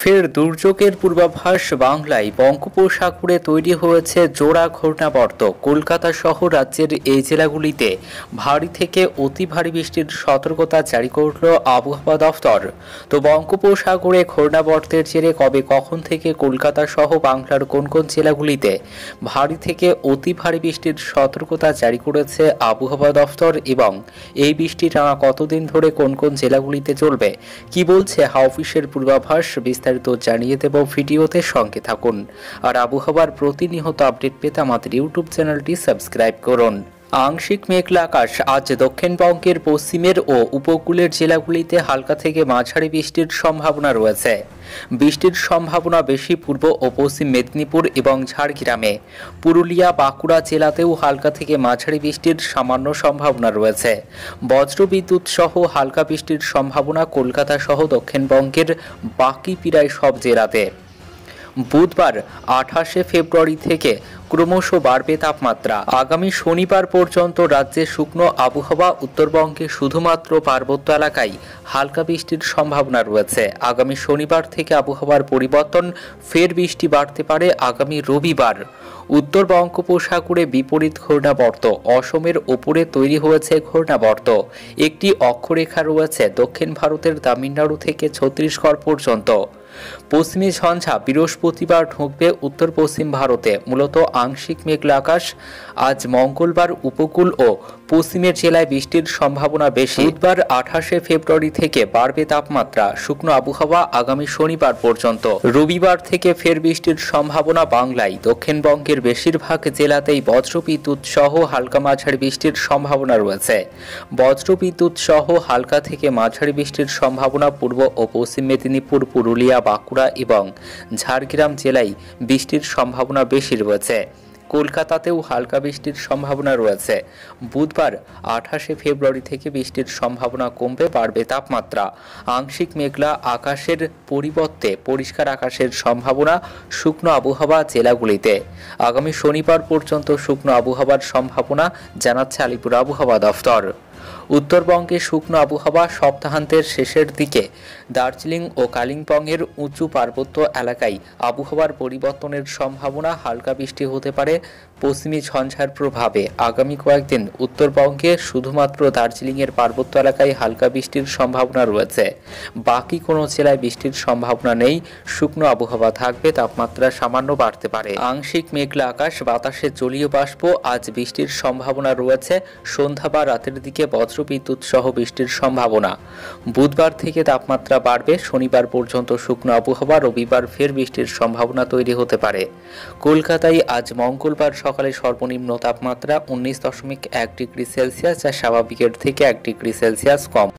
ফের দুর্যোগের পূর্বাভাস বাংলায়। বঙ্গোপসাগরে তৈরি হয়েছে জোড়া ঘূর্ণাবর্ত। কলকাতা সহ রাজ্যের এই জেলাগুলিতে ভারী থেকে অতি ভারী বৃষ্টির সতর্কতা জারি করল আবহাওয়া দফতর। তো বঙ্গোপসাগরে ঘূর্ণাবর্তের জেরে কবে কখন থেকে কলকাতা সহ বাংলার কোন কোন জেলাগুলিতে ভারী থেকে অতি ভারী বৃষ্টির সতর্কতা জারি করেছে আবহাওয়া দফতর এবং এই বৃষ্টি টানা কতদিন ধরে কোন কোন জেলাগুলিতে চলবে, কি বলছে হাওয়া অফিসের পূর্বাভাস, বিস্তারিত জানিয়ে দেব ভিডিওতে। সঙ্গে থাকুন আর আবহাওয়ার প্রতিনিয়ত আপডেট পেতে আমাদের ইউটিউব চ্যানেলটি সাবস্ক্রাইব করুন। আংশিক মেঘলা আকাশ। আজ দক্ষিণবঙ্গের পশ্চিমের ও উপকূলের জেলাগুলিতে হালকা থেকে মাঝারি বৃষ্টির সম্ভাবনা রয়েছে। বৃষ্টির সম্ভাবনা বেশি পূর্ব ও পশ্চিম মেদিনীপুর এবং ঝাড়গ্রামে। পুরুলিয়া, বাঁকুড়া জেলাতেও হালকা থেকে মাঝারি বৃষ্টির সামান্য সম্ভাবনা রয়েছে। বজ্রবিদ্যুৎ সহ হালকা বৃষ্টির সম্ভাবনা কলকাতা সহ দক্ষিণবঙ্গের বাকি প্রায় সব জেলাতে। বুধবার 28শে ফেব্রুয়ারি থেকে ক্রমশ বাড়বে তাপমাত্রা। আগামী শনিবার পর্যন্ত রাজ্যে শুকনো আবহাওয়া। উত্তরবঙ্গে শুধুমাত্র পার্বত্য এলাকায় হালকা বৃষ্টির সম্ভাবনা রয়েছে। আগামী শনিবার থেকে আবহাওয়ার পরিবর্তন, ফের বৃষ্টি বাড়তে পারে আগামী রবিবার। উত্তর বঙ্গোপসাগরে বিপরীত ঘূর্ণাবর্ত। অসমের ওপরে তৈরি হয়েছে ঘূর্ণাবর্ত। একটি অক্ষরেখা রয়েছে দক্ষিণ ভারতের তামিলনাড়ু থেকে ছত্তিশগড় পর্যন্ত। পশ্চিমী ঝঞ্ঝা বৃহস্পতিবার ঢুকবে উত্তর পশ্চিম ভারতে। মূলত আংশিক মেঘলা আকাশ। আজ মঙ্গলবার উপকূল ও পশ্চিমের জেলায় বৃষ্টির সম্ভাবনা বেশি। বুধবার 28শে ফেব্রুয়ারি থেকে বাড়বে তাপমাত্রা। শুকনো আবহাওয়া আগামী শনিবার পর্যন্ত। রবিবার থেকে ফের বৃষ্টির সম্ভাবনা বাংলায়। দক্ষিণবঙ্গের বেশিরভাগ জেলাতেই বজ্রবিদ্যুৎ সহ হালকা মাঝারি বৃষ্টির সম্ভাবনা রয়েছে। বজ্রবিদ্যুৎ সহ হালকা থেকে মাঝারি বৃষ্টির সম্ভাবনা পূর্ব ও পশ্চিম মেদিনীপুর, পুরুলিয়া, বাঁকুড়া এবং ঝাড়গ্রাম জেলায় বৃষ্টির সম্ভাবনা বেশি রয়েছে। কলকাতাতেও হালকা বৃষ্টির সম্ভাবনা রয়েছে। বুধবার 28শে ফেব্রুয়ারি থেকে বৃষ্টির সম্ভাবনা কমবে, বাড়বে তাপমাত্রা। আংশিক মেঘলা আকাশের পরিবর্তে পরিষ্কার আকাশের সম্ভাবনা শুকনো আবহাওয়া জেলাগুলিতে। আগামী শনিবার পর্যন্ত শুকনো আবহাওয়ার সম্ভাবনা জানাচ্ছে আলিপুর আবহাওয়া দফতর। উত্তরবঙ্গে শুকনো আবহাওয়া। সপ্তাহান্তের শেষের দিকে দার্জিলিং ও কালিম্পংয়ের উঁচু পার্বত্য এলাকায় আবহাওয়ার পরিবর্তনের সম্ভাবনা। হালকা বৃষ্টি হতে পারে পশ্চিমী ঝঞ্ঝার প্রভাবে। আগামী কয়েকদিন উত্তরবঙ্গে শুধুমাত্র দার্জিলিংয়ের পার্বত্য এলাকায় হালকা বৃষ্টির সম্ভাবনা রয়েছে। বাকি কোনো জেলায় বৃষ্টির সম্ভাবনা নেই। শুকনো আবহাওয়া থাকবে, তাপমাত্রা সামান্য বাড়তে পারে। আংশিক মেঘলা আকাশ, বাতাসে জলীয় বাষ্প। আজ বৃষ্টির সম্ভাবনা রয়েছে। সন্ধ্যা বা রাতের দিকে বজ্রবিদ্যুৎ সহ বৃষ্টির সম্ভাবনা। বুধবার থেকে তাপমাত্রা বাড়বে। শনিবার পর্যন্ত শুকনো আবহাওয়া। রবিবার ফের বৃষ্টির সম্ভাবনা তৈরি হতে পারে। কলকাতায় আজ মঙ্গলবার সকালে সর্বনিম্ন তাপমাত্রা 19.1 ডিগ্রি সেলসিয়াস, যা স্বাভাবিকের থেকে 1 ডিগ্রি সেলসিয়াস কম।